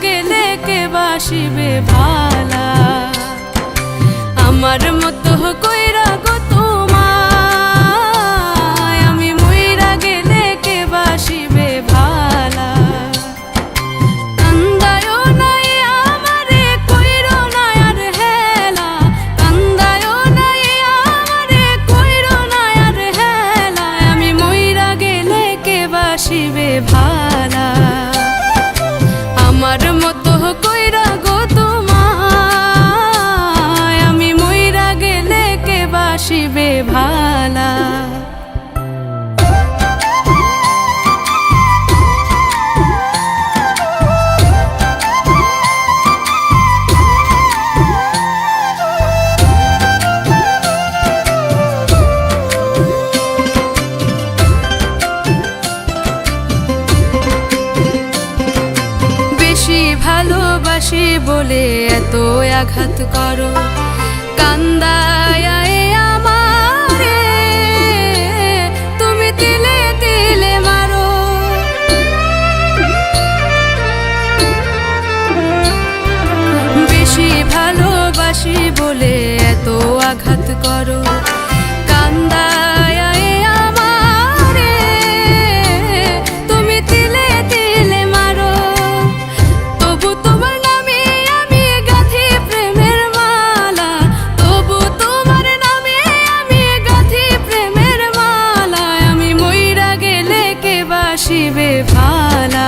গেলে কে বাসিবে ভালা। আমার মতো কইরা গো তোমায়, আমি মইরা গেলে কে বাসিবে ভালা। কান্দায়ও নাই আমারে কইরো না আর হেলা, কান্দায়ও নাই আমারে কইরো না আর হেলা। আমি মইরা গেলে কে বাসিবে ভালা। আমার মতো কইরা গো তোমায়, আমি মইরা গেলে কে বাসিবে ভালা। ভালোবাসি বলে এত আঘাত করো, কান্দায় আমারে তুমি তিলে তিলে মারো। বেশি ভালোবাসি বলে এত আঘাত করো, কান্দায় আমারে তুমি তিলে তিলে মারো। তবু তোমার নামে আমি গাঁথি প্রেমের মালা, তবু তোমার নামে আমি গাঁথি প্রেমের মালা। আমি মইরা গেলে কে বাসিবে ভালা।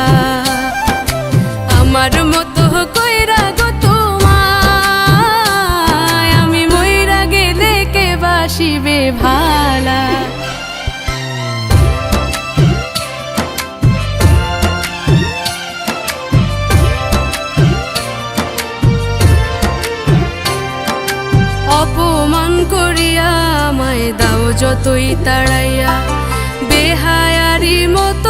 আমার মতো কইরা গো তোমায়, আমি মইরা গেলে কে বাসিবে ভালা। অপমান করিয়া আমায় দাও যতই তাড়াইয়া, বেহায়ারি মতো